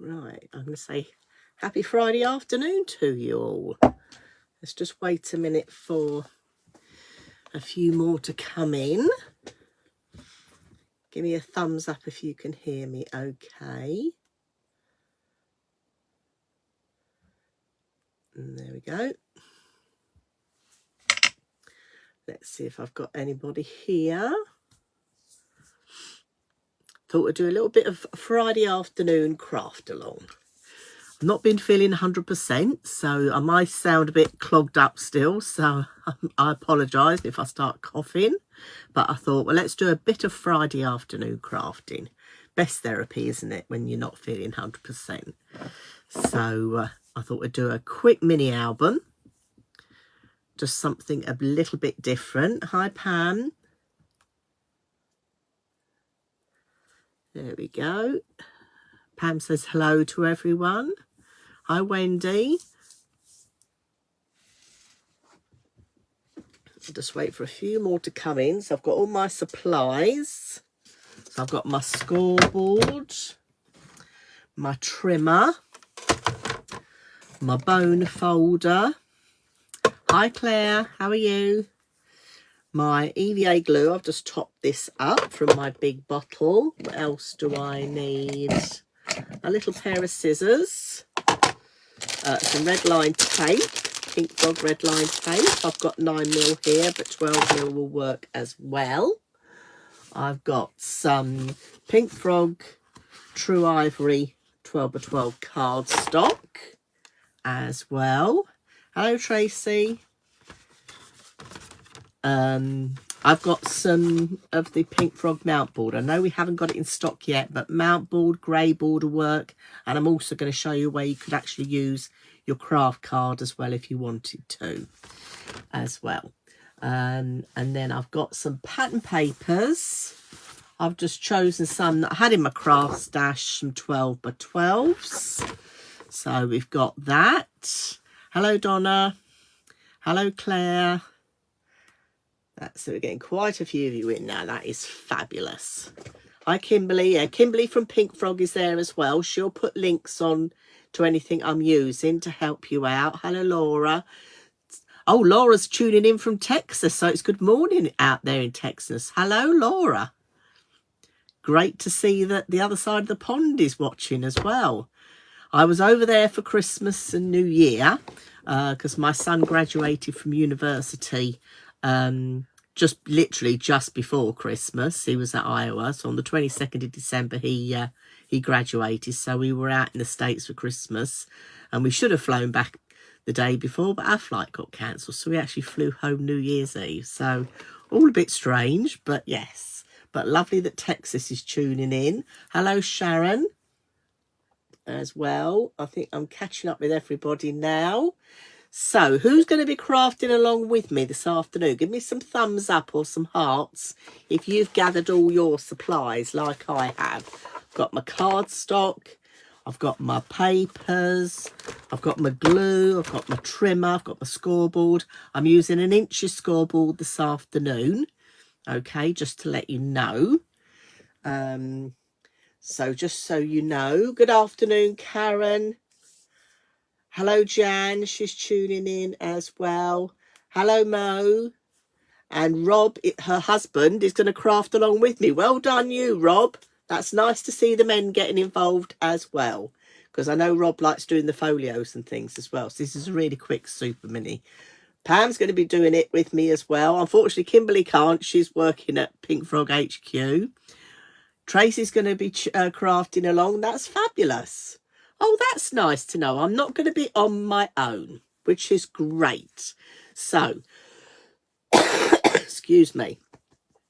Right, I'm going to say happy Friday afternoon to you all. Let's just wait a minute for a few more to come in. Give me a thumbs up if you can hear me okay. And there we go. Let's see if I've got anybody here. Thought I'd do a little bit of Friday afternoon craft along. I've not been feeling 100%, so I might sound a bit clogged up still, so I apologise if I start coughing. But I thought, well, let's do a bit of Friday afternoon crafting. Best therapy, isn't it, when you're not feeling 100%? So I thought I'd do a quick mini album. Just something a little bit different. Hi, Pam. There we go. Pam says hello to everyone. Hi, Wendy. I'll just wait for a few more to come in. So I've got all my supplies. So I've got my scoreboard, my trimmer, my bone folder. Hi, Claire. How are you? My EVA glue. I've just topped this up from my big bottle. What else do I need? A little pair of scissors. Some red line tape, Pink Frog red line tape. I've got 9mm here, but 12mm will work as well. I've got some Pink Frog True Ivory 12x12 cardstock as well. Hello, Tracy. I've got some of the Pink Frog mount board. I know we haven't got it in stock yet, but mount board, grey border work, and I'm also going to show you where you could actually use your craft card as well if you wanted to as well. And then I've got some pattern papers. I've just chosen some that I had in my craft stash, some 12x12s. So we've got that. Hello, Donna. Hello, Claire. So we're getting quite a few of you in now. That is fabulous. Hi, Kimberly. Yeah, Kimberly from Pink Frog is there as well. She'll put links on to anything I'm using to help you out. Hello, Laura. Oh, Laura's tuning in from Texas, so it's good morning out there in Texas. Hello, Laura. Great to see that the other side of the pond is watching as well. I was over there for Christmas and New Year because my son graduated from university just before Christmas. He was at Iowa, so on the 22nd of December he graduated. So we were out in the States for Christmas, and we should have flown back the day before, but our flight got cancelled, so we actually flew home New Year's Eve. So all a bit strange, but yes, but lovely that Texas is tuning in. Hello, Sharon, as well. I think I'm catching up with everybody now. So who's going to be crafting along with me this afternoon? Give me some thumbs up or some hearts if you've gathered all your supplies like I have. I've got my cardstock, I've got my papers, I've got my glue, I've got my trimmer, I've got my scoreboard. I'm using an inches scoreboard this afternoon, okay, just to let you know. So just so you know, good afternoon, Karen. Hello, Jan. She's tuning in as well. Hello, Mo. And Rob, her husband, is going to craft along with me. Well done, you, Rob. That's nice to see the men getting involved as well, because I know Rob likes doing the folios and things as well. So this is a really quick super mini. Pam's going to be doing it with me as well. Unfortunately, Kimberly can't. She's working at Pink Frog HQ. Tracy's going to be crafting along. That's fabulous. Oh, that's nice to know. I'm not going to be on my own, which is great. So, excuse me.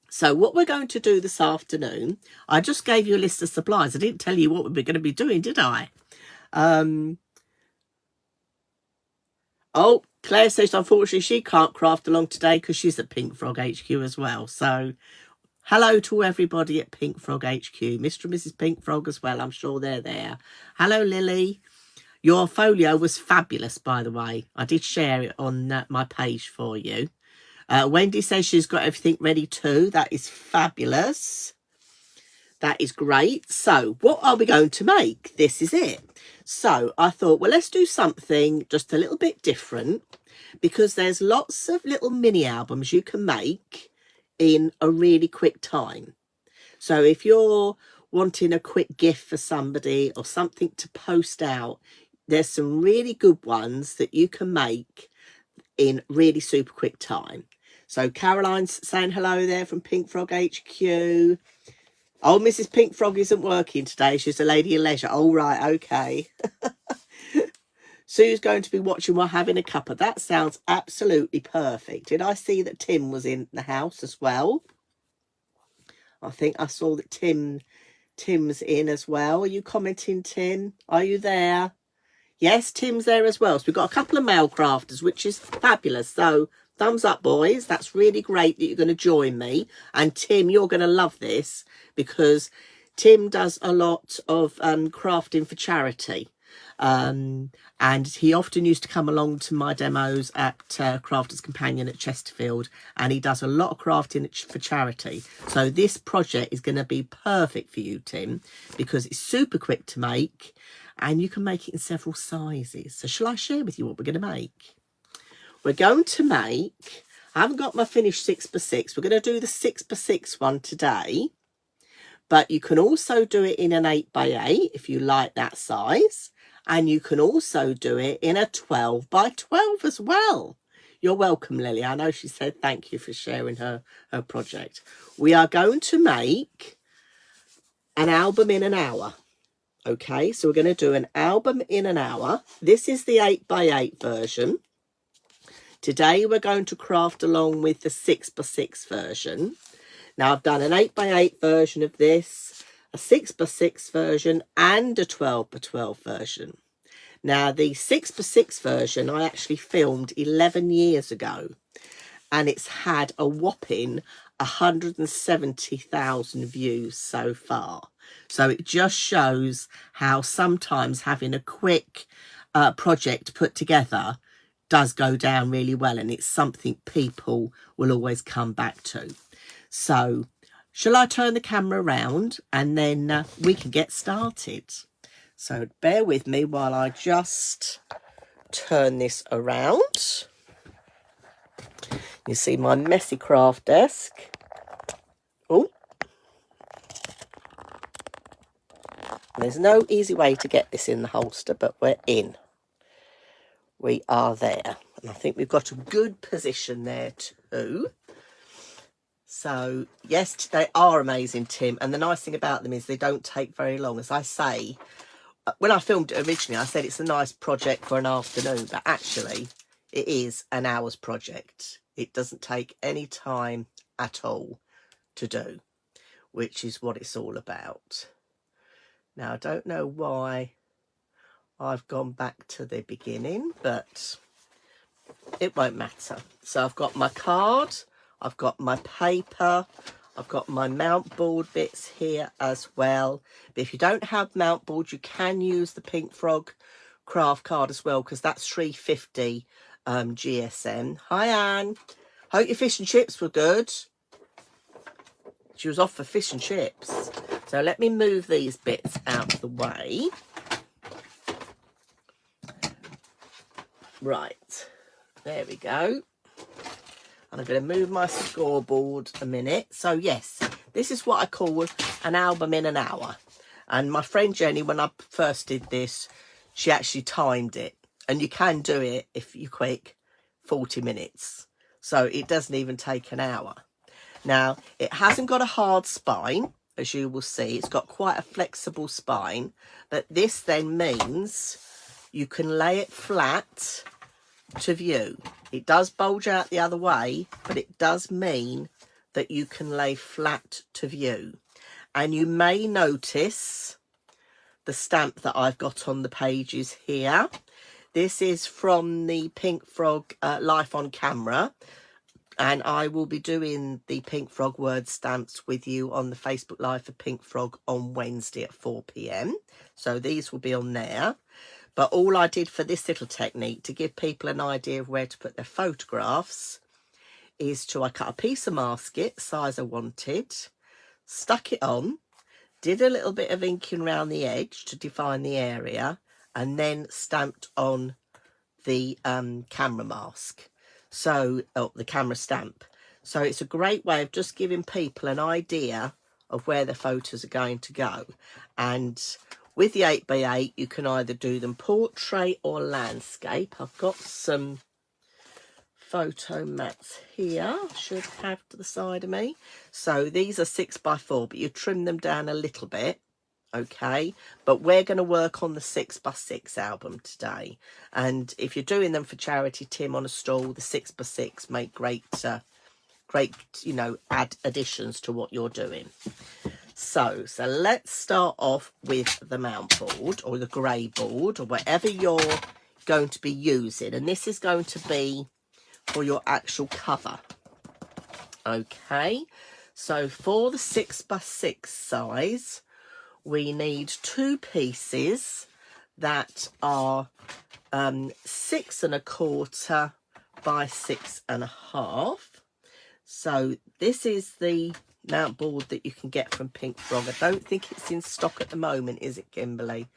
So what we're going to do this afternoon, I just gave you a list of supplies. I didn't tell you what we're going to be doing, did I? Oh, Claire says, unfortunately, she can't craft along today because she's at Pink Frog HQ as well. So hello to everybody at Pink Frog HQ. Mr. and Mrs. Pink Frog as well. I'm sure they're there. Hello, Lily. Your folio was fabulous, by the way. I did share it on my page for you. Wendy says she's got everything ready too. That is fabulous. That is great. So what are we going to make? This is it. So I thought, well, let's do something just a little bit different, because there's lots of little mini albums you can make in a really quick time. So if you're wanting a quick gift for somebody or something to post out, there's some really good ones that you can make in really super quick time. So Caroline's saying hello there from Pink Frog HQ. Oh, Mrs. Pink Frog isn't working today. She's a lady of leisure. Oh, right, okay. Sue's going to be watching while having a cuppa. That sounds absolutely perfect. Did I see that Tim was in the house as well? I think I saw that Tim's in as well. Are you commenting, Tim? Are you there? Yes, Tim's there as well. So we've got a couple of male crafters, which is fabulous. So thumbs up, boys. That's really great that you're going to join me. And Tim, you're going to love this, because Tim does a lot of crafting for charity. And he often used to come along to my demos at Crafters Companion at Chesterfield, and he does a lot of crafting for charity. So this project is going to be perfect for you, Tim, because it's super quick to make and you can make it in several sizes. So shall I share with you what we're going to make? We're going to make, I haven't got my finished 6x6. We're going to do the 6x6 one today, but you can also do it in an 8x8 if you like that size. And you can also do it in a 12x12 as well. You're welcome, Lily. I know she said thank you for sharing her project. We are going to make an album in an hour. Okay, so we're going to do an album in an hour. This is the 8x8 version. Today we're going to craft along with the 6x6 version. Now I've done an 8x8 version of this, a 6x6 version and a 12x12 version. Now the 6x6 version I actually filmed 11 years ago, and it's had a whopping 170,000 views so far. So it just shows how sometimes having a quick project put together does go down really well, and it's something people will always come back to. So shall I turn the camera around and then we can get started? So bear with me while I just turn this around. You see my messy craft desk. Oh, there's no easy way to get this in the holster, but we're in. We are there. And I think we've got a good position there too. So, yes, they are amazing, Tim. And the nice thing about them is they don't take very long. As I say, when I filmed it originally, I said it's a nice project for an afternoon. But actually, it is an hour's project. It doesn't take any time at all to do, which is what it's all about. Now, I don't know why I've gone back to the beginning, but it won't matter. So I've got my card, I've got my paper, I've got my mount board bits here as well. But if you don't have mount board, you can use the Pink Frog craft card as well, because that's 350 GSM. Hi, Anne. Hope your fish and chips were good. She was off for fish and chips. So let me move these bits out of the way. Right, there we go. And I'm going to move my scoreboard a minute. So yes, this is what I call an album in an hour. And my friend Jenny, when I first did this, she actually timed it. And you can do it, if you're quick, 40 minutes. So it doesn't even take an hour. Now, it hasn't got a hard spine, as you will see. It's got quite a flexible spine. But this then means you can lay it flat to view. It does bulge out the other way, but it does mean that you can lay flat to view. And you may notice the stamp that I've got on the pages here. This is from the Pink Frog Life on Camera. And I will be doing the Pink Frog word stamps with you on the Facebook Live for Pink Frog on Wednesday at 4 p.m. So these will be on there. But all I did for this little technique, to give people an idea of where to put their photographs, is I cut a piece of masket, size I wanted, stuck it on, did a little bit of inking around the edge to define the area, and then stamped on the camera mask, so the camera stamp. So it's a great way of just giving people an idea of where the photos are going to go. And with the 8x8 you can either do them portrait or landscape. I've got some photo mats here, should have to the side of me. So these are 6x4, but you trim them down a little bit, okay? But we're going to work on the 6x6 album today, and if you're doing them for charity, Tim, on a stall, the 6x6 make great you know, add additions to what you're doing. So let's start off with the mount board, or the grey board, or whatever you're going to be using, and this is going to be for your actual cover. Okay, so for the 6x6 size, we need 2 pieces that are 6 1/4 by 6 1/2. So this is the mount board that you can get from Pink Frog. I don't think it's in stock at the moment, is it, Kimberly?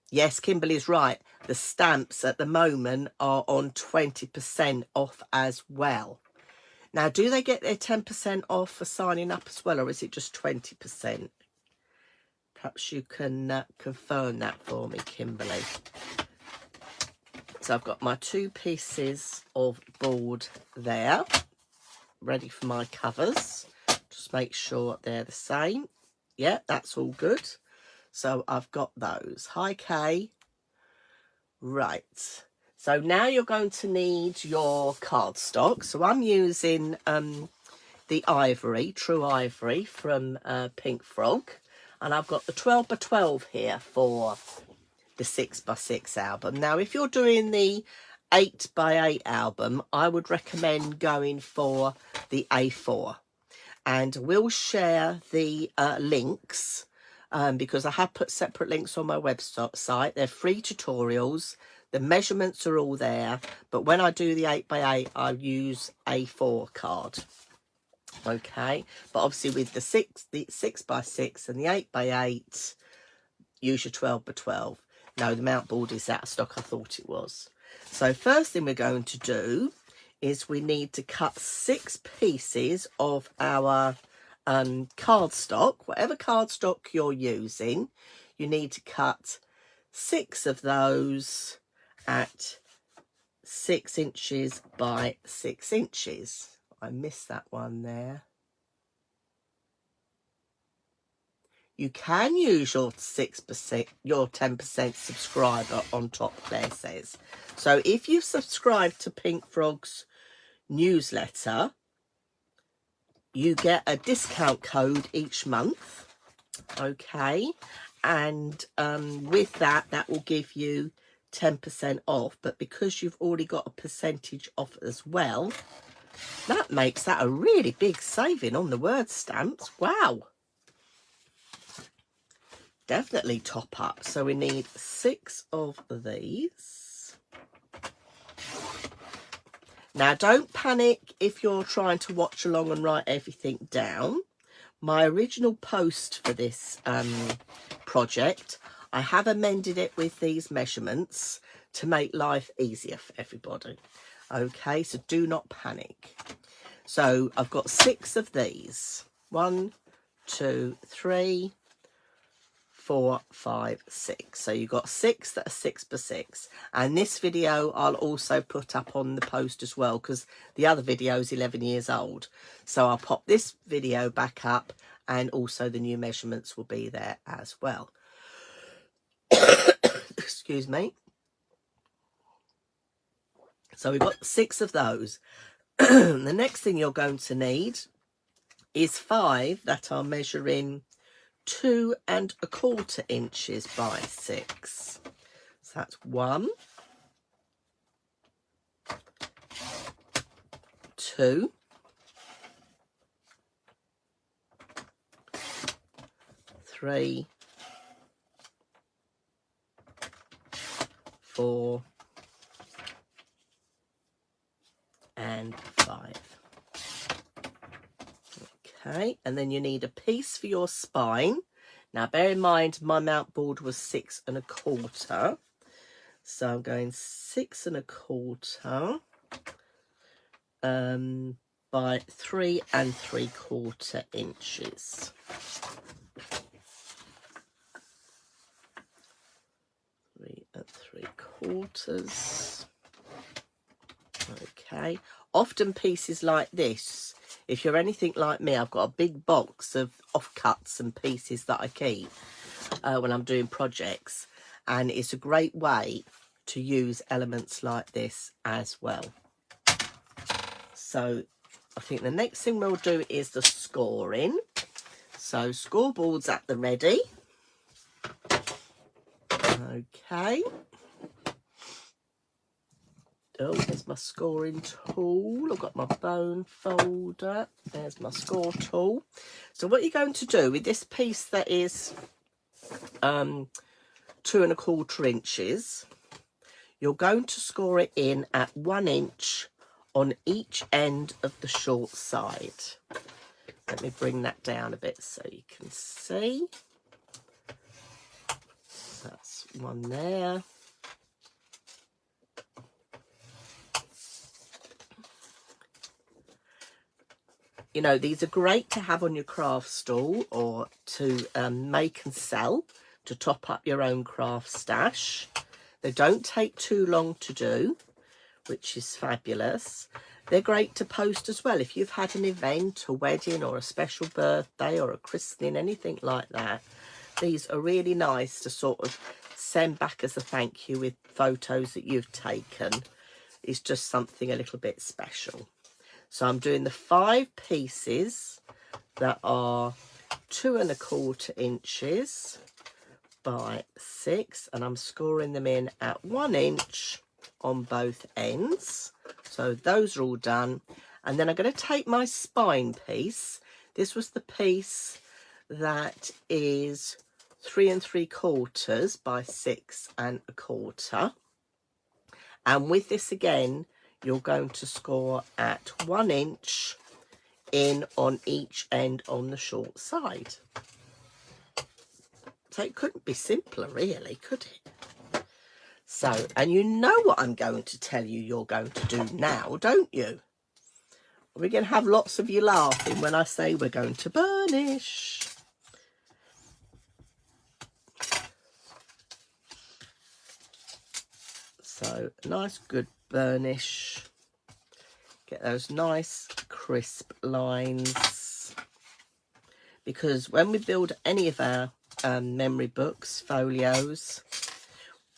Yes, Kimberly's right. The stamps at the moment are on 20% off as well. Now, do they get their 10% off for signing up as well, or is it just 20%? Perhaps you can confirm that for me, Kimberly. So I've got my 2 pieces of board there, ready for my covers. Just make sure they're the same. Yeah, that's all good. So I've got those. Hi, Kay. Right. So now you're going to need your cardstock. So I'm using the ivory, true ivory from Pink Frog. And I've got the 12x12 here for the 6x6 album. Now, if you're doing the 8x8 album, I would recommend going for the A4. And we'll share the links, because I have put separate links on my website. They're free tutorials. The measurements are all there. But when I do the 8x8, I use A4 card. Okay. But obviously with the 6x6 and the 8x8, use your 12x12. No, the mount board is out of stock. I thought it was. So first thing we're going to do is we need to cut 6 pieces of our cardstock. Whatever cardstock you're using, you need to cut 6 of those at 6 inches by 6 inches. I missed that one there. You can use your 6%, your 10% subscriber on top, Claire says. So if you subscribe to Pink Frog's newsletter, you get a discount code each month. Okay. And with that, that will give you 10% off. But because you've already got a percentage off as well, that makes that a really big saving on the word stamps. Wow. Definitely top up. So we need 6 of these. Now, don't panic if you're trying to watch along and write everything down. My original post for this project, I have amended it with these measurements to make life easier for everybody. Okay, so do not panic. So I've got 6 of these. 1, 2, 3, 4, 5, 6. So you've got 6 that are 6x6. And this video I'll also put up on the post as well, because the other video is 11 years old. So I'll pop this video back up, and also the new measurements will be there as well. Excuse me. So we've got 6 of those. The next thing you're going to need is 5 that are measuring 2 1/4 inches by 6. So that's 1, 2, 3, 4, and 5. Okay, and then you need a piece for your spine. Now bear in mind my mount board was 6 1/4, so I'm going 6 1/4 by 3 3/4 inches. 3 3/4. Okay, often pieces like this, if you're anything like me, I've got a big box of offcuts and pieces that I keep when I'm doing projects, and it's a great way to use elements like this as well. So I think the next thing we'll do is the scoring. So scoreboard's at the ready. Okay. Oh, there's my scoring tool. I've got my bone folder. There's my score tool. So what you're going to do with this piece that is 2 1/4 inches, you're going to score it in at 1 inch on each end of the short side. Let me bring that down a bit so you can see. So that's one there. You know, these are great to have on your craft stall or to make and sell to top up your own craft stash. They don't take too long to do, which is fabulous. They're great to post as well. If you've had an event, a wedding or a special birthday or a christening, anything like that, these are really nice to sort of send back as a thank you with photos that you've taken. It's just something a little bit special. So I'm doing the 5 pieces that are 2 1/4 inches by 6, and I'm scoring them in at 1 inch on both ends. So those are all done. And then I'm going to take my spine piece. This was the piece that is 3 3/4 by 6 1/4. And with this again, you're going to score at 1 inch in on each end on the short side. So it couldn't be simpler, really, could it? So, and you know what I'm going to tell you you're going to do now, don't you? We're going to have lots of you laughing when I say we're going to burnish. So, nice, good burnish. Get those nice crisp lines, because when we build any of our memory books, folios,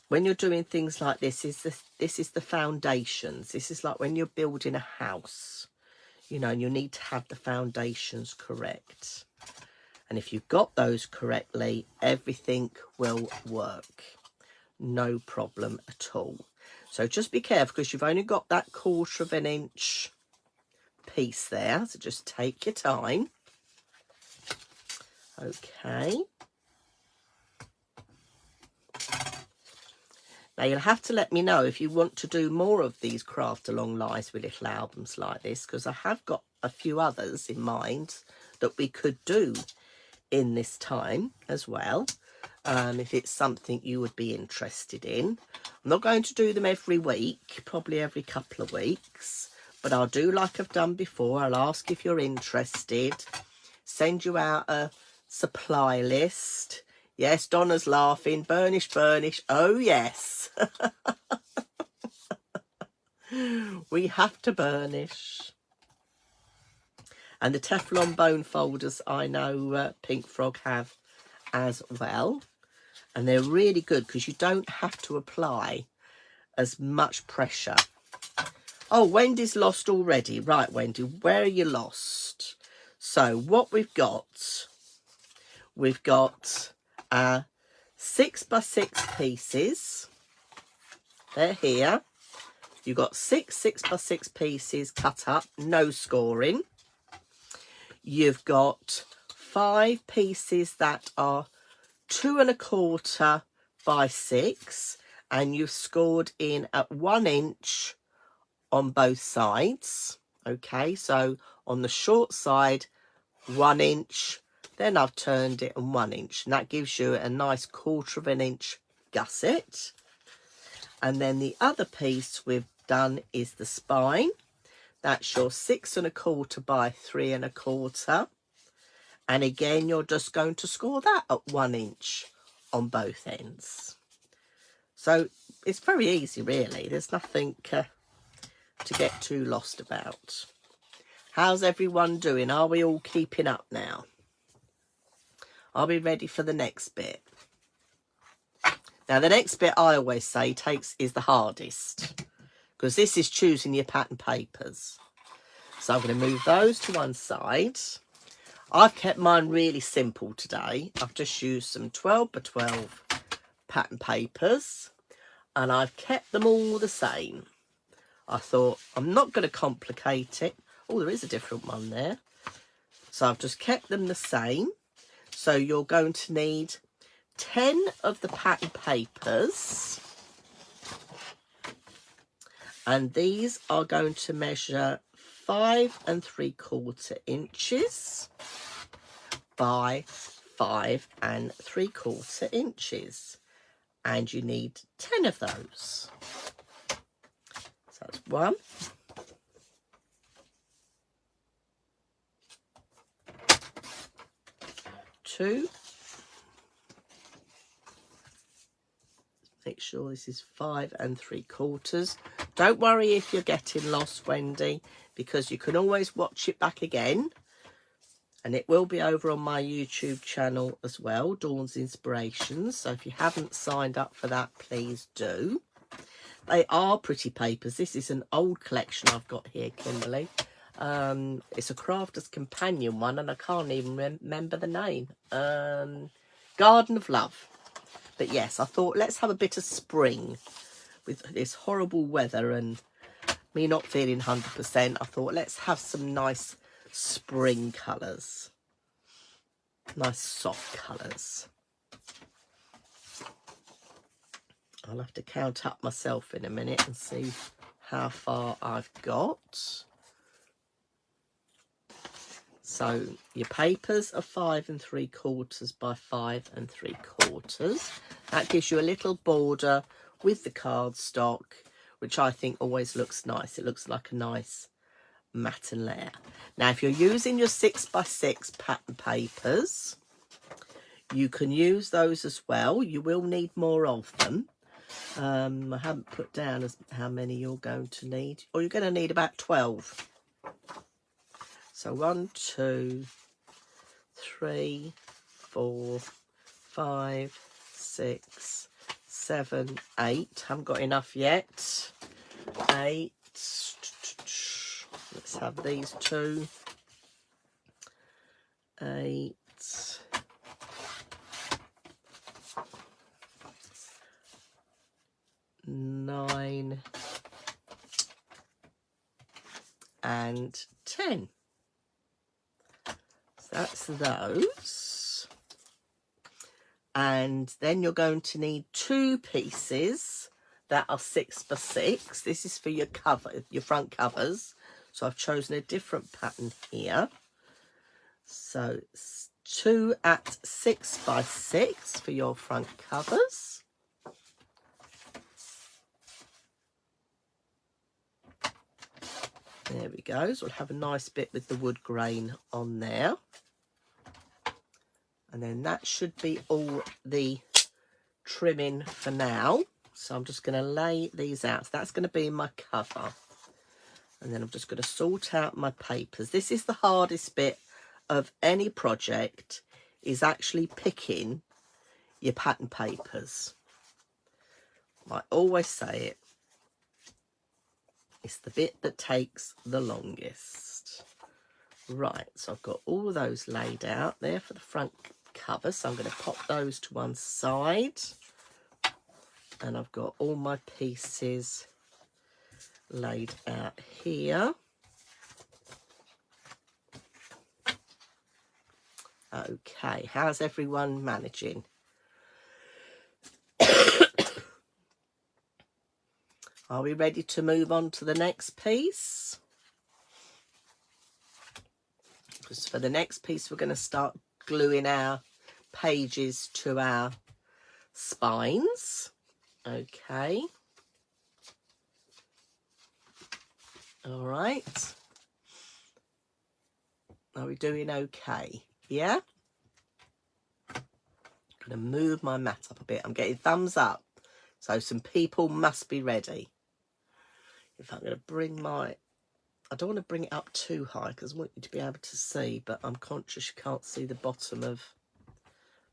when you're doing things like this, this is the foundations. This is like when you're building a house, you know, and you need to have the foundations correct. And if you've got those correctly, everything will work. No problem at all. So just be careful, because you've only got that 1/4 inch piece there. So just take your time. Okay. Now you'll have to let me know if you want to do more of these craft along lives with little albums like this, because I have got a few others in mind that we could do in this time as well. If it's something you would be interested in. I'm not going to do them every week, probably every couple of weeks, but I'll do like I've done before. I'll ask if you're interested, send you out a supply list. Yes, Donna's laughing. Burnish, burnish. Oh, yes. We have to burnish. And the Teflon bone folders I know Pink Frog have as well. And they're really good because you don't have to apply as much pressure. Oh, Wendy's lost already. Right, Wendy, where are you lost? So what we've got 6 by 6 pieces. They're here. You've got 6 by 6 pieces cut up, no scoring. You've got 5 pieces that are 2 1/4 by 6, and you've scored in at 1 inch on both sides. Okay, so on the short side, 1 inch, then I've turned it and 1 inch, and that gives you a nice 1/4 of an inch gusset. And then the other piece we've done is the spine. That's your 6 1/4 by 3 1/4, and again you're just going to score that at 1 inch on both ends. So it's very easy, really. There's nothing to get too lost about. How's everyone doing? Are we all keeping up now? Are we ready for the next bit? Now, the next bit I always say is the hardest, because this is choosing your pattern papers. So I'm going to move those to one side. I've kept mine really simple today. I've just used some 12 by 12 pattern papers, and I've kept them all the same. I thought I'm not going to complicate it. Oh, there is a different one there. So I've just kept them the same. So you're going to need 10 of the pattern papers, and these are going to measure 5 3/4 inches by 5 3/4 inches, and you need 10 of those. So that's 1, 2, make sure this is 5 3/4. Don't worry if you're getting lost, Wendy, because you can always watch it back again, and it will be over on my YouTube channel as well, Dawn's Inspirations. So if you haven't signed up for that, please do. They are pretty papers. This is an old collection I've got here, Kimberly. It's a Crafter's Companion one, and I can't even remember the name. Garden of Love. But yes, I thought let's have a bit of spring with this horrible weather and me not feeling 100%. I thought let's have some nice spring colours. Nice soft colours. I'll have to count up myself in a minute and see how far I've got. So your papers are 5 3/4 by 5 3/4. That gives you a little border with the cardstock, which I think always looks nice. It looks like a nice matte and layer. Now, if you're using your 6 by 6 pattern papers, you can use those as well. You will need more of them. I haven't put down how many you're going to need. Or you're going to need about 12. So 1, 2, 3, 4, 5, 6, 7, 8. Haven't got enough yet. 8. Let's have these 2. 8. 9. And 10. That's those. And then you're going to need 2 pieces that are 6 by 6. This is for your cover, your front covers. So I've chosen a different pattern here. So 2 at 6 by 6 for your front covers. There we go. So we'll have a nice bit with the wood grain on there. And then that should be all the trimming for now. So I'm just going to lay these out. So that's going to be my cover. And then I'm just going to sort out my papers. This is the hardest bit of any project, is actually picking your pattern papers. I always say it. It's the bit that takes the longest. Right, so I've got all those laid out there for the front cover. So I'm going to pop those to one side. And I've got all my pieces laid out here. Okay, how's everyone managing? Are we ready to move on to the next piece? So for the next piece, we're going to start gluing our pages to our spines. Okay. All right. Are we doing okay? Yeah? I'm going to move my mat up a bit. I'm getting thumbs up. So some people must be ready. In fact, I'm going to bring my... I don't want to bring it up too high because I want you to be able to see, but I'm conscious you can't see the bottom of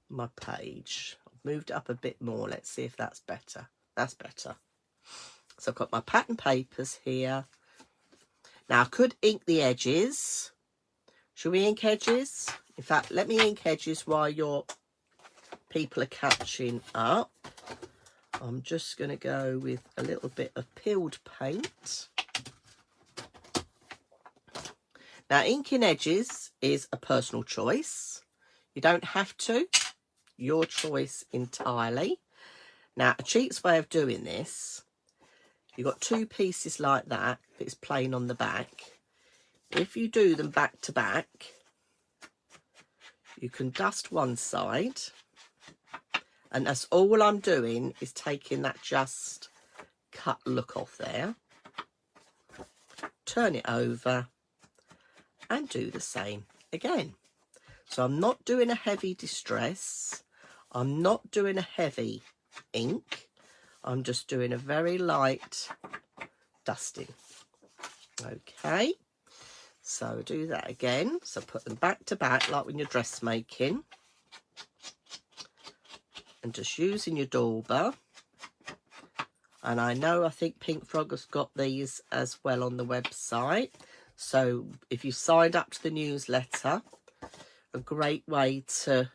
my page. I've moved it up a bit more. Let's see if that's better. That's better. So I've got my pattern papers here. Now I could ink the edges. Should we ink edges? In fact, let me ink edges while your people are catching up. I'm just going to go with a little bit of peeled paint. Now, inking edges is a personal choice. You don't have to. Your choice entirely. Now, a cheat's way of doing this, you've got two pieces like that. It's plain on the back. If you do them back to back, you can dust one side. And that's all I'm doing is taking that just cut look off there. Turn it over. And do the same again. So I'm not doing a heavy distress. I'm not doing a heavy ink. I'm just doing a very light dusting. Okay. So do that again. So put them back to back like when you're dressmaking. And just using your dauber. And I think Pink Frog has got these as well on the website. So if you signed up to the newsletter, a great way to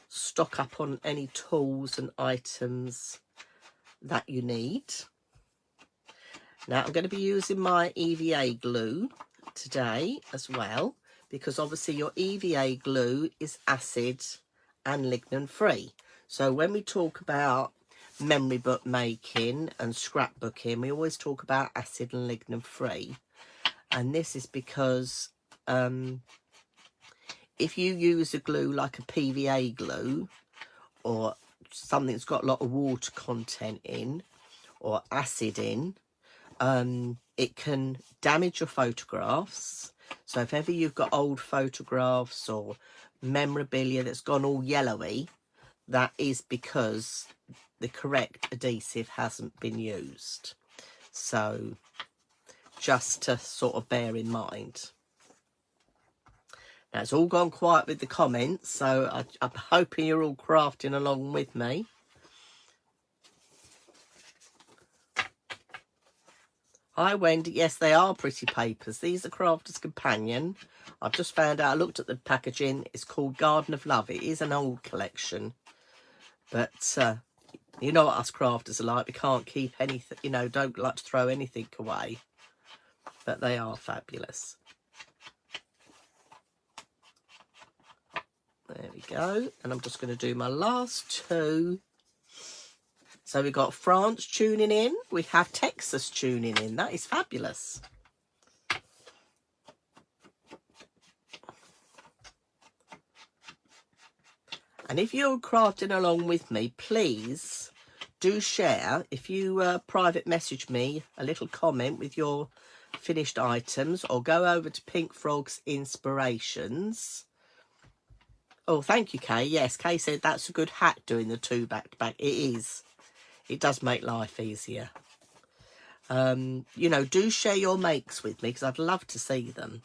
stock up on any tools and items that you need. Now I'm going to be using my EVA glue today as well, because obviously your EVA glue is acid and lignin free. So when we talk about memory book making and scrapbooking, we always talk about acid and lignin free. And this is because if you use a glue like a PVA glue or something that's got a lot of water content in or acid in, it can damage your photographs. So if ever you've got old photographs or memorabilia that's gone all yellowy, that is because the correct adhesive hasn't been used. So just to sort of bear in mind. Now it's all gone quiet with the comments, so I'm hoping you're all crafting along with me. Hi Wendy, yes they are pretty papers. These are Crafter's Companion. I've just found out, I looked at the packaging, it's called Garden of Love. It is an old collection, but you know what us crafters are like, we can't keep anything, you know, don't like to throw anything away. But they are fabulous. There we go. And I'm just going to do my last two. So we've got France tuning in. We have Texas tuning in. That is fabulous. And if you're crafting along with me, please do share. If you private message me a little comment with your finished items, or go over to Pink Frog's Inspirations. Oh, thank you, Kay. Yes, Kay said that's a good hack doing the two back to back. It is. It does make life easier. You know, do share your makes with me because I'd love to see them.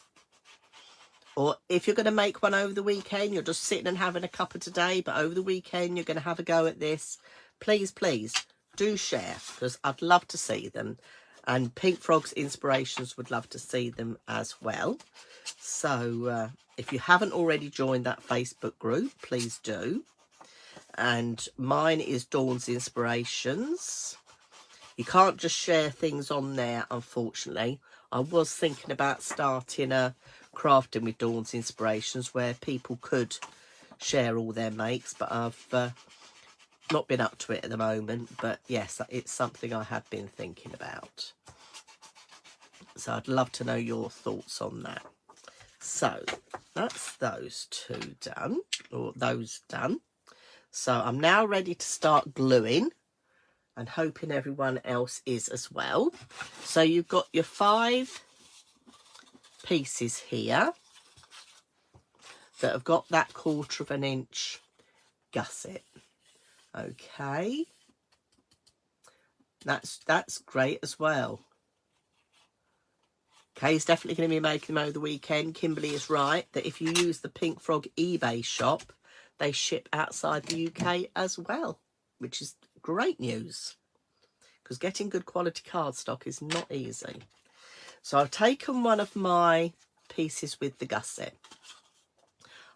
Or if you're going to make one over the weekend, you're just sitting and having a cuppa today, but over the weekend you're going to have a go at this. Please, please do share because I'd love to see them. And Pink Frog's Inspirations would love to see them as well. So if you haven't already joined that Facebook group, please do. And mine is Dawn's Inspirations. You can't just share things on there, unfortunately. I was thinking about starting a Crafting with Dawn's Inspirations where people could share all their makes, but I've not been up to it at the moment. But yes, it's something I have been thinking about. So I'd love to know your thoughts on that. So that's those two done, or those done. So I'm now ready to start gluing, and hoping everyone else is as well. So you've got your 5 pieces here that have got that 1/4 inch gusset. Okay, that's great as well. Kay's definitely going to be making them over the weekend. Kimberly is right that if you use the Pink Frog eBay shop, they ship outside the UK as well, which is great news, because getting good quality cardstock is not easy. So I've taken one of my pieces with the gusset.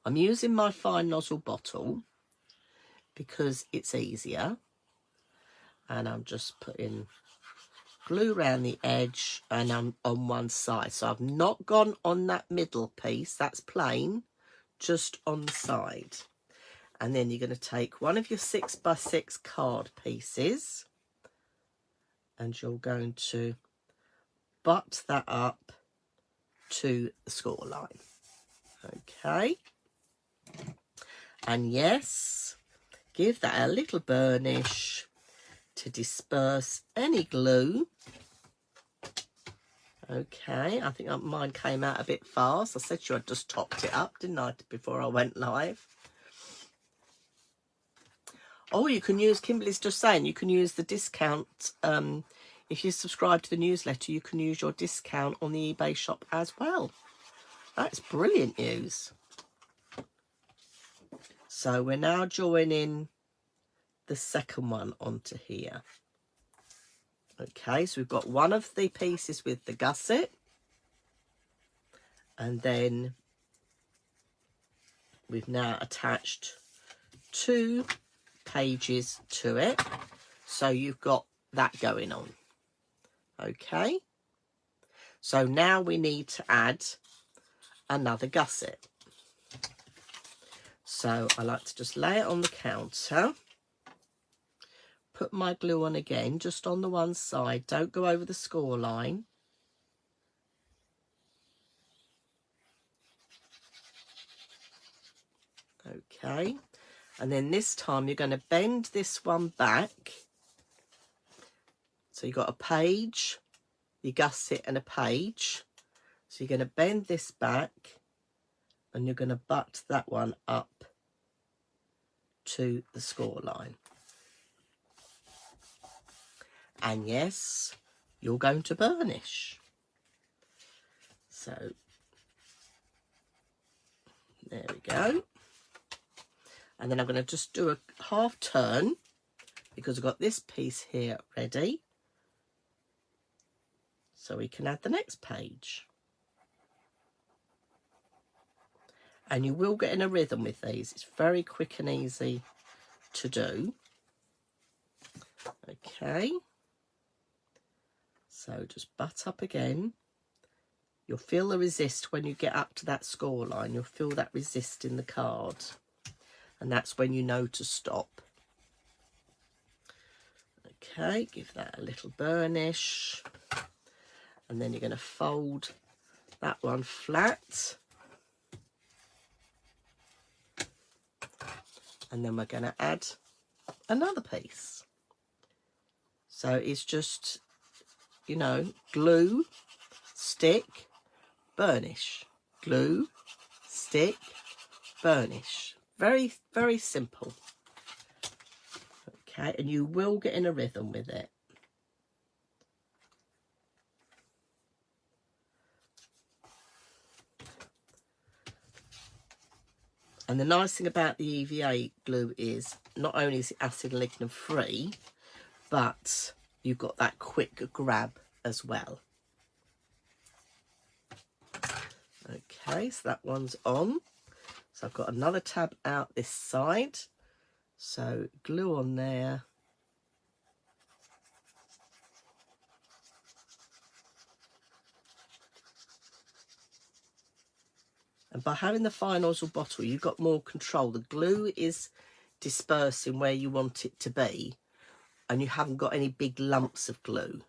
I'm using my fine nozzle bottle because it's easier, and I'm just putting glue around the edge, and I'm on one side. So I've not gone on that middle piece, that's plain, just on the side. And then you're going to take one of your 6x6 card pieces, and you're going to butt that up to the score line. Okay, and yes, give that a little burnish to disperse any glue. Okay, I think mine came out a bit fast. I said to you I'd just topped it up, didn't I, before I went live? Oh, you can use, Kimberly's just saying, you can use the discount. If you subscribe to the newsletter, you can use your discount on the eBay shop as well. That's brilliant news. So we're now joining the second one onto here. Okay, so we've got one of the pieces with the gusset, and then we've now attached 2 pages to it, so you've got that going on. Okay, so now we need to add another gusset. So I like to just lay it on the counter, put my glue on again, just on the one side, don't go over the score line. Okay, and then this time you're going to bend this one back. So you've got a page, your gusset and a page. So you're going to bend this back, and you're going to butt that one up to the score line. And yes, you're going to burnish. So there we go. And then I'm going to just do a half turn, because I've got this piece here ready, so we can add the next page. And you will get in a rhythm with these. It's very quick and easy to do. Okay, so just butt up again. You'll feel the resist when you get up to that score line. You'll feel that resist in the card, and that's when you know to stop. Okay, give that a little burnish, and then you're going to fold that one flat, and then we're going to add another piece. So it's just, you know, glue, stick, burnish, glue, stick, burnish. Very, very simple. Okay, and you will get in a rhythm with it. And the nice thing about the EVA glue is not only is it acid and lignin free, but you've got that quick grab as well. Okay, so that one's on. So I've got another tab out this side. So glue on there. And by having the fine nozzle bottle, you've got more control. The glue is dispersing where you want it to be, and you haven't got any big lumps of glue.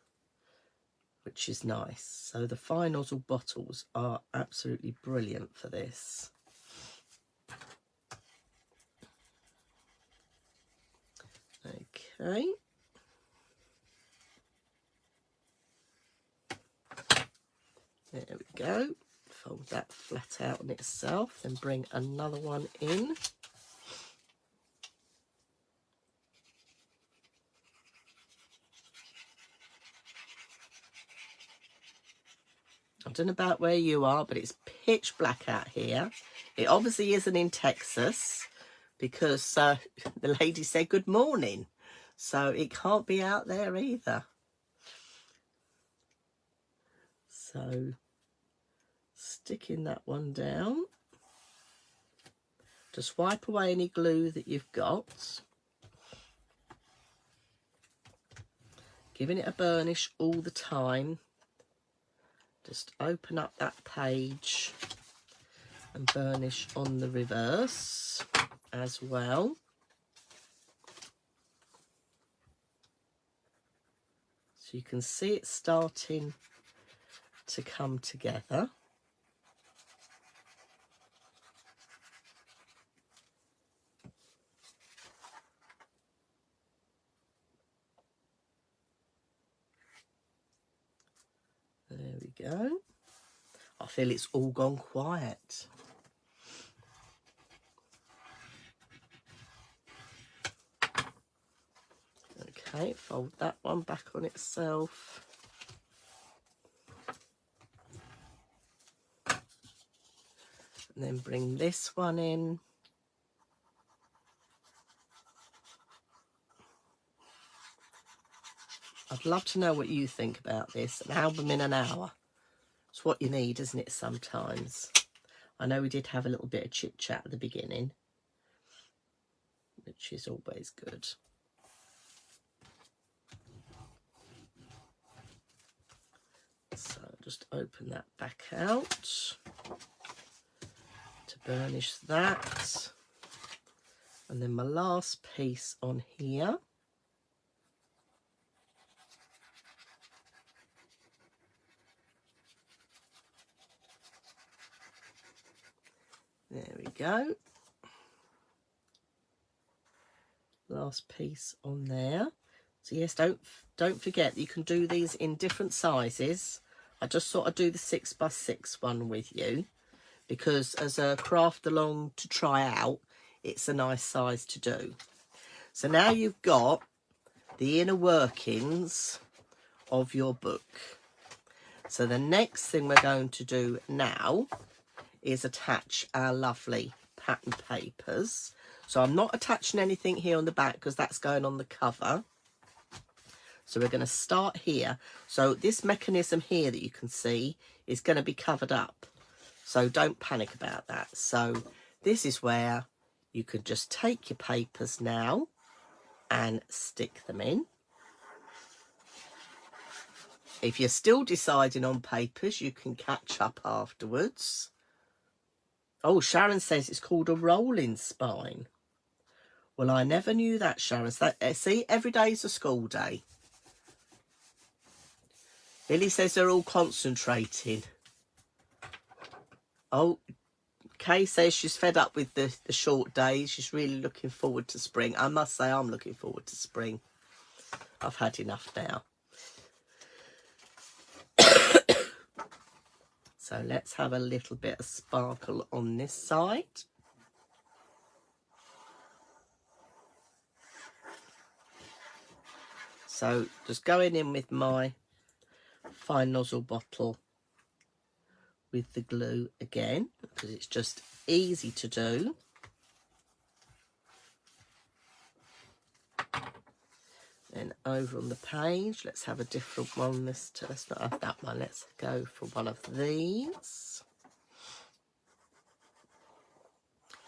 which is nice. So the fine nozzle bottles are absolutely brilliant for this. Okay. There we go. Fold that flat out on itself, then bring another one in. I don't know about where you are, but it's pitch black out here. It obviously isn't in Texas because the lady said good morning. So it can't be out there either. So sticking that one down. Just wipe away any glue that you've got. Giving it a burnish all the time. Just open up that page and burnish on the reverse as well. So you can see it starting to come together. There we go. I feel it's all gone quiet. Okay, fold that one back on itself. And then bring this one in. I'd love to know what you think about this. An album in an hour. It's what you need, isn't it, sometimes? I know we did have a little bit of chit-chat at the beginning, which is always good. So just open that back out to burnish that. And then my last piece on here. There we go. Last piece on there. So yes, don't forget you can do these in different sizes. I just thought I'd do the 6x6 one with you because as a craft along to try out, it's a nice size to do. So now you've got the inner workings of your book. So the next thing we're going to do now is attach our lovely pattern papers. So I'm not attaching anything here on the back because that's going on the cover. So we're going to start here. So this mechanism here that you can see is going to be covered up. So don't panic about that. So this is where you could just take your papers now and stick them in. If you're still deciding on papers, you can catch up afterwards. Oh, Sharon says it's called a rolling spine. Well, I never knew that, Sharon. So, see, every day is a school day. Billy says they're all concentrating. Oh, Kay says she's fed up with the short days. She's really looking forward to spring. I must say I'm looking forward to spring. I've had enough now. So let's have a little bit of sparkle on this side. So just going in with my fine nozzle bottle with the glue again, because it's just easy to do. Then over on the page, let's have a different one. Let's not have that one. Let's go for one of these.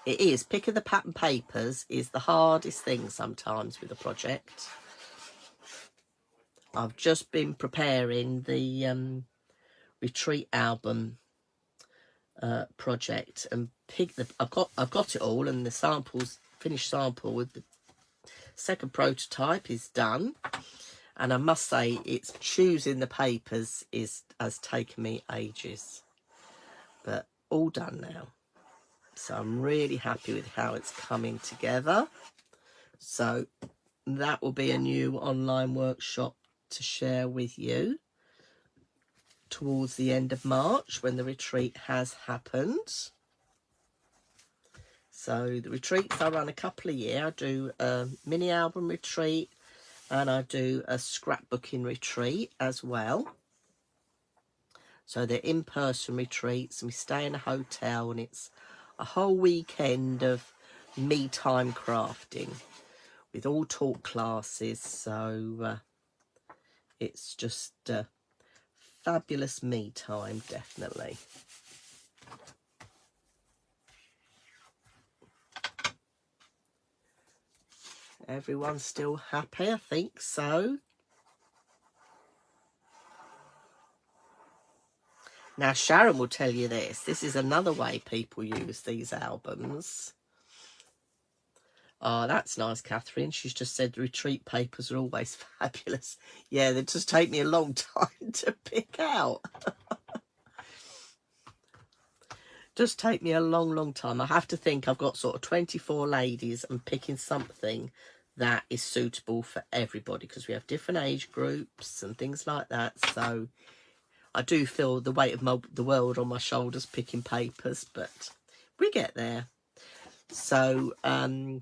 It is, picking the pattern papers is the hardest thing sometimes with a project. I've just been preparing the retreat album project and I've got it all, and the samples, finished sample with the second prototype is done, And I must say, it's choosing the papers has taken me ages. But all done now. So I'm really happy with how it's coming together. So that will be a new online workshop to share with you towards the end of March when the retreat has happened. So the retreats I run a couple a year. I do a mini album retreat and I do a scrapbooking retreat as well. So they're in-person retreats and we stay in a hotel and it's a whole weekend of me time crafting with all taught classes. So it's just fabulous me time, definitely. Everyone's still happy, I think so. Now, Sharon will tell you this. This is another way people use these albums. Oh, that's nice, Catherine. She's just said the retreat papers are always fabulous. Yeah, they just take me a long time to pick out. Just take me a long time. I have to think I've got sort of 24 ladies and picking something that is suitable for everybody because we have different age groups and things like that. So I do feel the weight of the world on my shoulders picking papers, but we get there. So I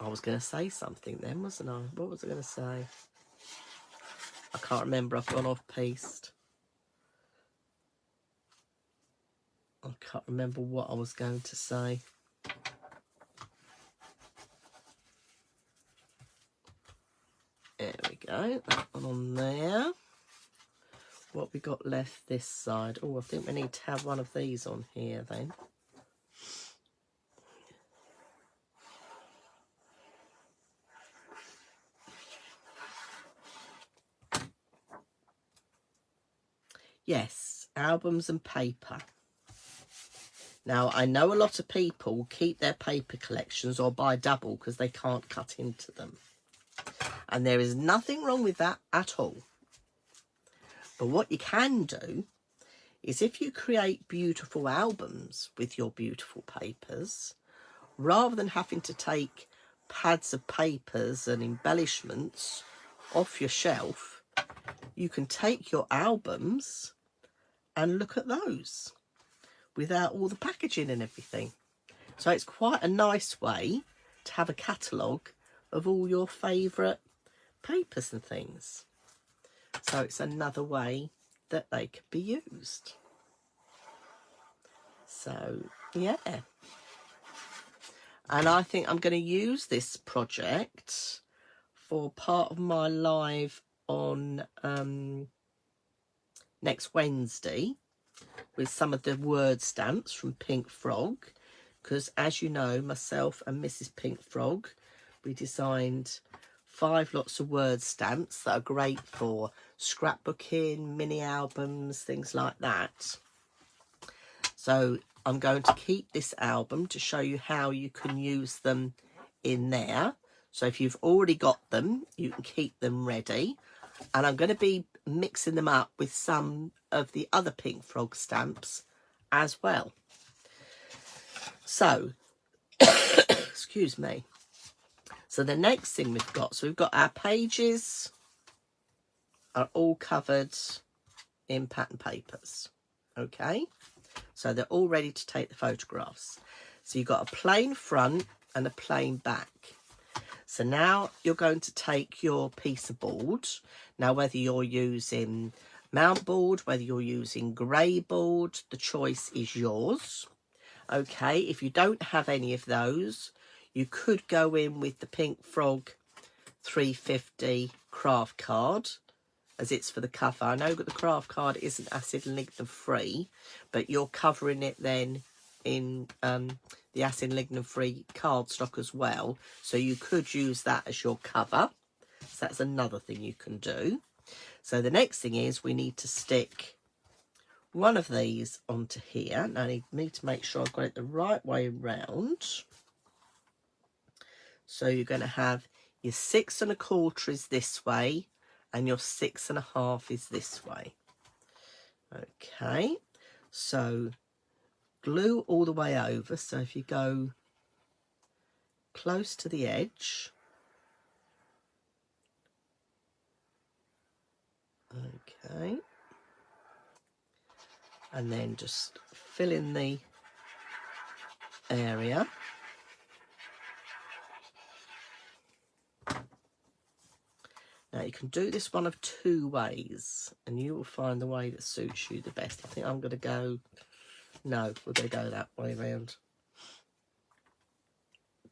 was going to say something then, wasn't I? What was I going to say? I can't remember. I've gone off piste. I can't remember what I was going to say. There we go. That one on there. What we got left this side? Oh, I think we need to have one of these on here then. Yes, albums and paper. Now, I know a lot of people keep their paper collections or buy double because they can't cut into them. And there is nothing wrong with that at all. But what you can do is if you create beautiful albums with your beautiful papers, rather than having to take pads of papers and embellishments off your shelf, you can take your albums and look at those without all the packaging and everything. So it's quite a nice way to have a catalogue of all your favourite papers and things. So it's another way that they could be used. So, yeah. And I think I'm going to use this project for part of my live on next Wednesday with some of the word stamps from Pink Frog, because as you know, myself and Mrs. Pink Frog, we designed 5 lots of word stamps that are great for scrapbooking, mini albums, things like that. So I'm going to keep this album to show you how you can use them in there. So if you've already got them, you can keep them ready. And I'm going to be mixing them up with some of the other Pink Frog stamps as well. So, excuse me. So the next thing we've got, so we've got our pages are all covered in pattern papers. Okay. So they're all ready to take the photographs. So you've got a plain front and a plain back. So now you're going to take your piece of board. Now, whether you're using mount board, whether you're using grey board, the choice is yours. Okay, if you don't have any of those, you could go in with the Pink Frog 350 craft card, as it's for the cover. I know that the craft card isn't acid and lignin free, but you're covering it then in the acid and lignin free cardstock as well. So you could use that as your cover. So that's another thing you can do. So the next thing is we need to stick one of these onto here. Now I need to make sure I've got it the right way around. So you're going to have your 6 1/4 is this way, and your 6 1/2 is this way. Okay, so glue all the way over. So if you go close to the edge, okay, and then just fill in the area. Now you can do this one of 2 ways, and you will find the way that suits you the best. I think I'm going to go, no, we're going to go that way around.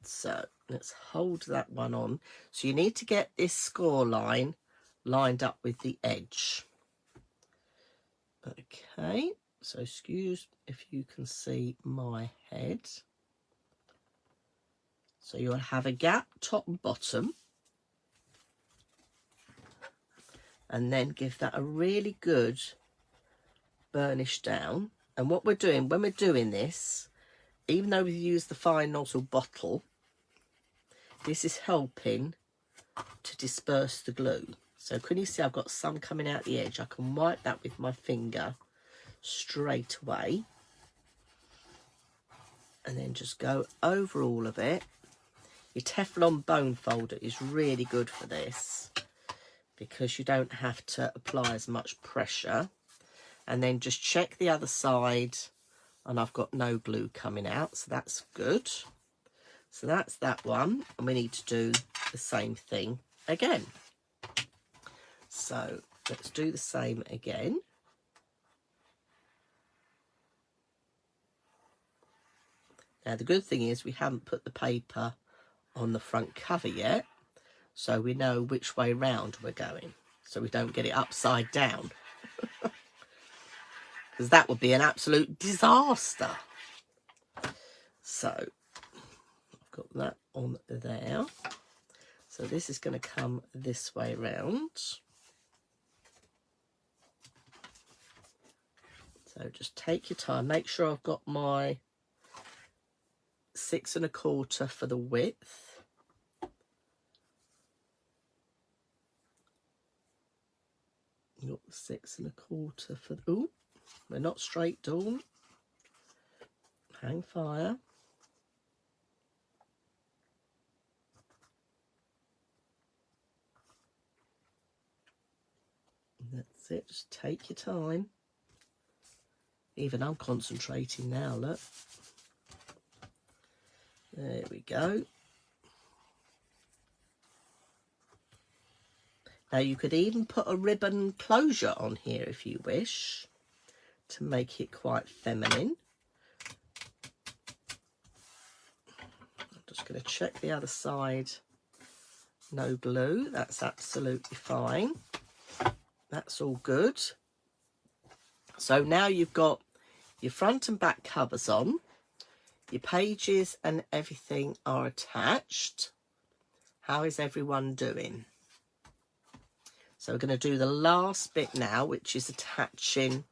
So let's hold that one on. So you need to get this score line lined up with the edge. Okay, so excuse if you can see my head. So you'll have a gap top and bottom, and then give that a really good burnish down. And what we're doing when we're doing this, even though we use the fine nozzle bottle, this is helping to disperse the glue. So can you see I've got some coming out the edge? I can wipe that with my finger straight away, and then just go over all of it. Your Teflon bone folder is really good for this, because you don't have to apply as much pressure. And then just check the other side, and I've got no glue coming out, so that's good. So that's that one, and we need to do the same thing again. So let's do the same again. Now the good thing is we haven't put the paper on the front cover yet, so we know which way round we're going, so we don't get it upside down, because that would be an absolute disaster. So I've got that on there. So this is going to come this way round. So just take your time. Make sure I've got my 6 1/4 for the width. Got 6 1/4 for the, ooh, we're not straight, Dawn. Hang fire. That's it, just take your time. Even I'm concentrating now, look. There we go. Now you could even put a ribbon closure on here if you wish, to make it quite feminine. I'm just going to check the other side. No glue, that's absolutely fine. That's all good. So now you've got your front and back covers on. Your pages and everything are attached. How is everyone doing? So we're going to do the last bit now, which is attaching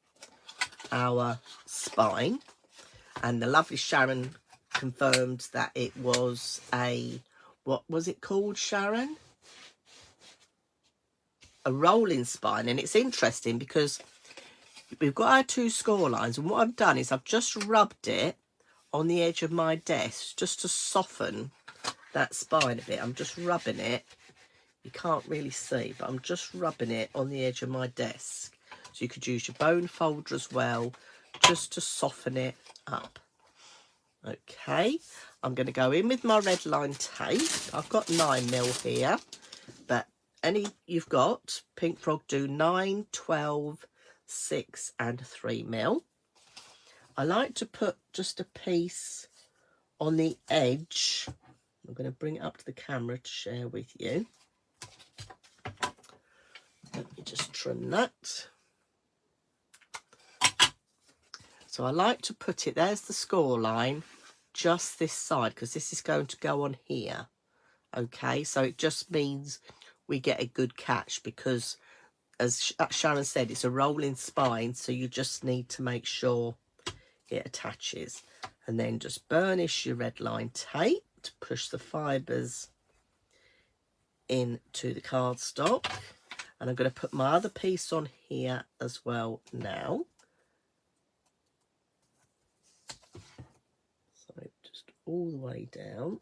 our spine. And the lovely Sharon confirmed that it was a, what was it called, Sharon? A rolling spine. And it's interesting because we've got our 2 score lines, and what I've done is I've just rubbed it on the edge of my desk just to soften that spine a bit. I'm just rubbing it. You can't really see, but I'm just rubbing it on the edge of my desk. So you could use your bone folder as well, just to soften it up. Okay, I'm going to go in with my red line tape. I've got 9mm here, but any you've got, Pink Frog do 9, 12, 6 and 3mm. I like to put just a piece on the edge. I'm going to bring it up to the camera to share with you. Let me just trim that. So I like to put it, there's the score line, just this side, because this is going to go on here. Okay, so it just means we get a good catch, because as Sharon said, it's a rolling spine, so you just need to make sure it attaches. And then just burnish your red line tape to push the fibres into the cardstock, and I'm going to put my other piece on here as well now. So just all the way down.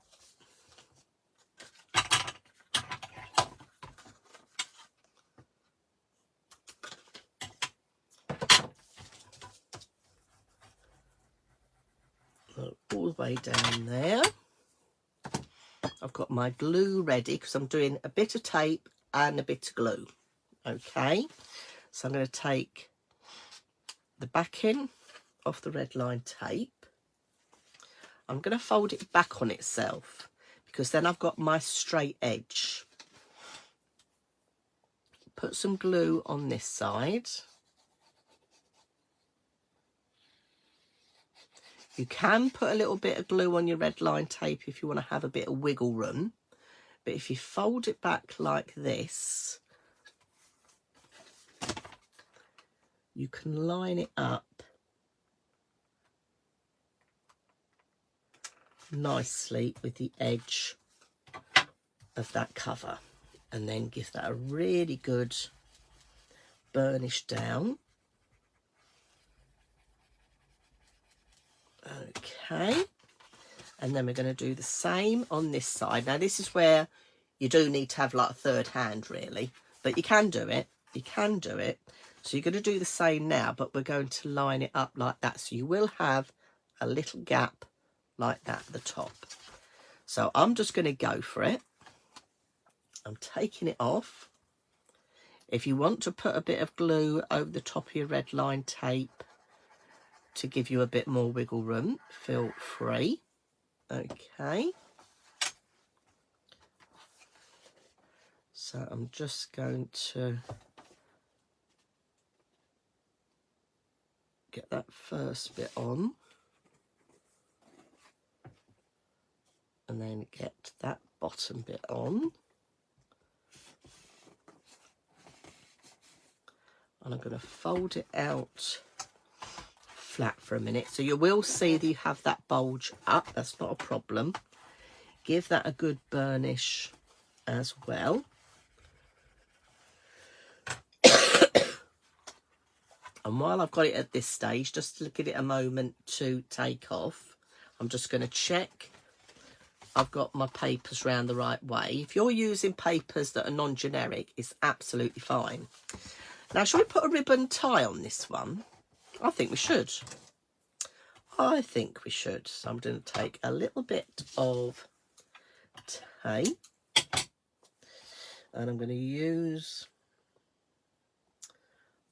All the way down there. I've got my glue ready because I'm doing a bit of tape and a bit of glue. Okay, so I'm going to take the backing off the red line tape. I'm going to fold it back on itself because then I've got my straight edge. Put some glue on this side. You can put a little bit of glue on your red line tape if you want to have a bit of wiggle room. But if you fold it back like this, you can line it up nicely with the edge of that cover, and then give that a really good burnish down. Okay, and then we're going to do the same on this side. Now this is where you do need to have like a third hand really, but you can do it. You can do it. So you're going to do the same now, but we're going to line it up like that. So you will have a little gap like that at the top. So I'm just going to go for it. I'm taking it off. If you want to put a bit of glue over the top of your red line tape to give you a bit more wiggle room, feel free. Okay. So I'm just going to get that first bit on. And then get that bottom bit on. And I'm going to fold it out flat for a minute. So you will see that you have that bulge up. That's not a problem. Give that a good burnish as well. And while I've got it at this stage, just to give it a moment to take off, I'm just going to check I've got my papers round the right way. If you're using papers that are non-generic, it's absolutely fine. Now, shall we put a ribbon tie on this one? I think we should. I think we should. So I'm going to take a little bit of tape and I'm going to use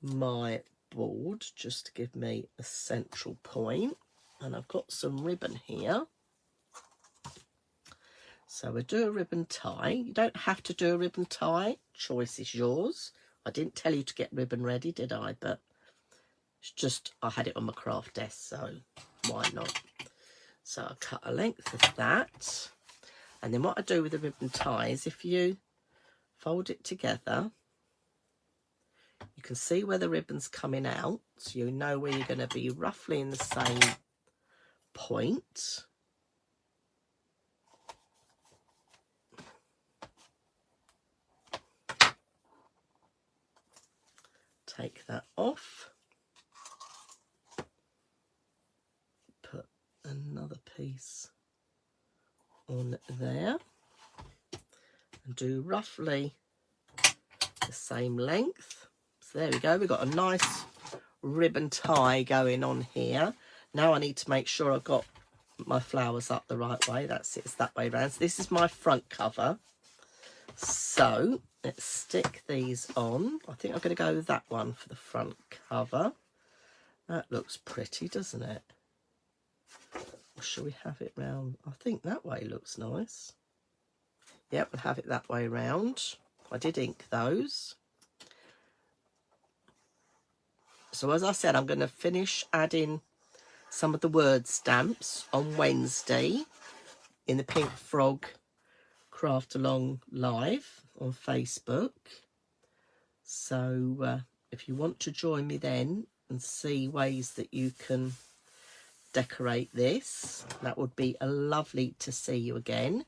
my board just to give me a central point. And I've got some ribbon here. So we'll do a ribbon tie. You don't have to do a ribbon tie. Choice is yours. I didn't tell you to get ribbon ready, did I? But it's just, I had it on my craft desk, so why not? So I cut a length of that. And then what I do with the ribbon tie is if you fold it together, you can see where the ribbon's coming out. So you know where you're going to be roughly in the same point. Take that off, put another piece on there and do roughly the same length. So there we go, we've got a nice ribbon tie going on here. Now I need to make sure I've got my flowers up the right way. That's it, it's that way around. So this is my front cover. So let's stick these on. I think I'm going to go with that one for the front cover. That looks pretty, doesn't it? Or shall we have it round? I think that way looks nice. Yep, we'll have it that way round. I did ink those. So as I said, I'm going to finish adding some of the word stamps on Wednesday in the Pink Frog Craft Along Live on Facebook. So if you want to join me then and see ways that you can decorate this, that would be lovely to see you again.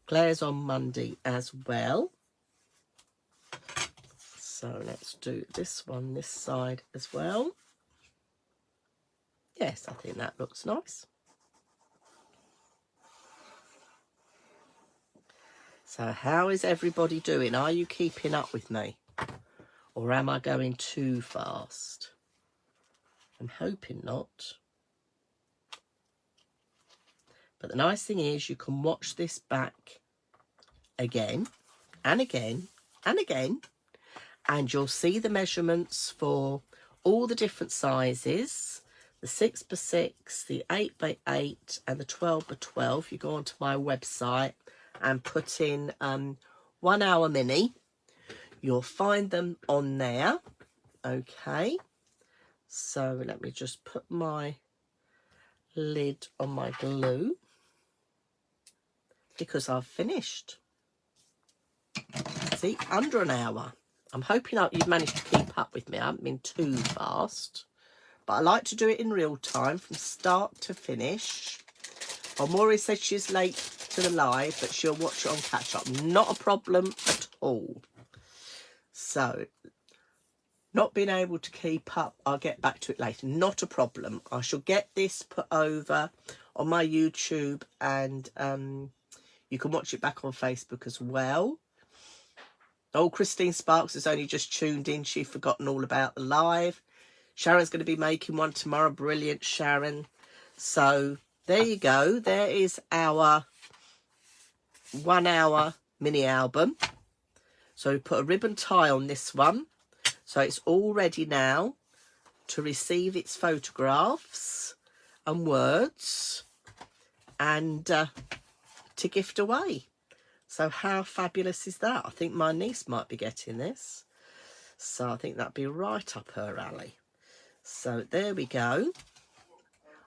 Claire's on Monday as well. So let's do this one this side as well. Yes, I think that looks nice. So how is everybody doing? Are you keeping up with me? Or am I going too fast? I'm hoping not. But the nice thing is you can watch this back again and again and again. And you'll see the measurements for all the different sizes. The 6x6, the 8x8 and the 12x12. You go onto my website and put in 1 hour mini. You'll find them on there. Okay. So let me just put my lid on my glue because I've finished. See, under an hour. I'm hoping you've managed to keep up with me. I haven't been too fast. But I like to do it in real time from start to finish. Well, Maureen said she's late to the live, but she'll watch it on catch up. Not a problem at all. So, not being able to keep up, I'll get back to it later. Not a problem. I shall get this put over on my YouTube, and you can watch it back on Facebook as well. Oh, Christine Sparks has only just tuned in. She's forgotten all about the live. Sharon's going to be making one tomorrow. Brilliant, Sharon. So there you go. There is our 1 hour mini album. So we put a ribbon tie on this one. So it's all ready now to receive its photographs and words and to gift away. So how fabulous is that? I think my niece might be getting this. So I think that'd be right up her alley. So there we go.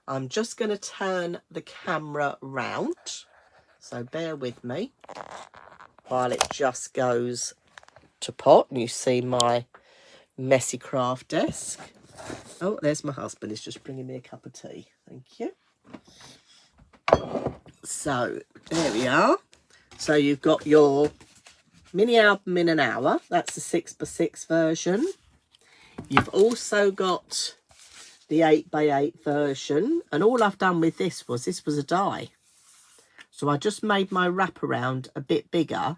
I'm just going to turn the camera round. So bear with me while it just goes to pot. And you see my messy craft desk. Oh, there's my husband. He's just bringing me a cup of tea. Thank you. So there we are. So you've got your mini album in an hour. That's the 6x6 version. You've also got the 8x8 version. And all I've done with this was a die. So I just made my wraparound a bit bigger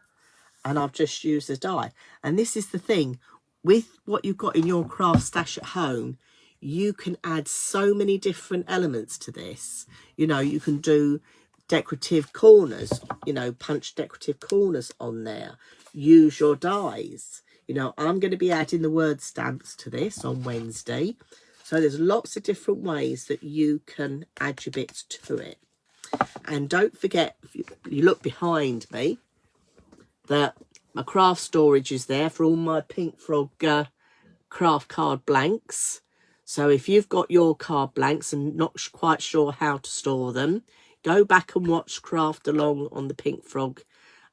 and I've just used a die. And this is the thing. With what you've got in your craft stash at home, you can add so many different elements to this. You know, you can do decorative corners, you know, punch decorative corners on there. Use your dies. You know, I'm going to be adding the word stamps to this on Wednesday. So there's lots of different ways that you can add your bits to it. And don't forget, if you look behind me, that my craft storage is there for all my Pink Frog craft card blanks. So if you've got your card blanks and not quite sure how to store them, go back and watch Craft Along on the Pink Frog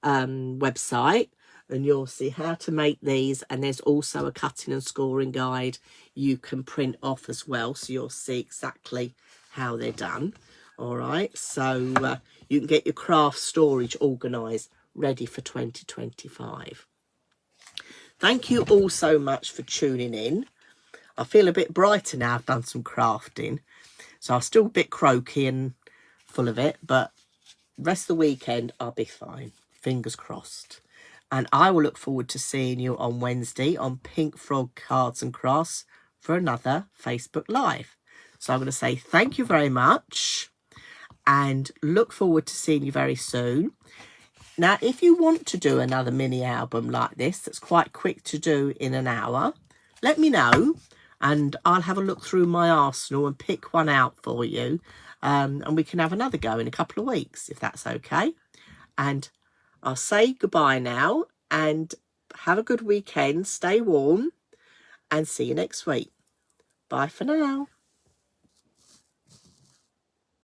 website and you'll see how to make these. And there's also a cutting and scoring guide you can print off as well. So you'll see exactly how they're done. All right. So you can get your craft storage organised, ready for 2025. Thank you all so much for tuning in. I feel a bit brighter now. I've done some crafting. So I'm still a bit croaky and full of it, but the rest of the weekend I'll be fine. Fingers crossed. And I will look forward to seeing you on Wednesday on Pink Frog Cards and Crafts for another Facebook Live. So I'm going to say thank you very much and look forward to seeing you very soon. Now, if you want to do another mini album like this, that's quite quick to do in an hour, let me know and I'll have a look through my arsenal and pick one out for you. And we can have another go in a couple of weeks, if that's okay. And I'll say goodbye now and have a good weekend. Stay warm and see you next week. Bye for now.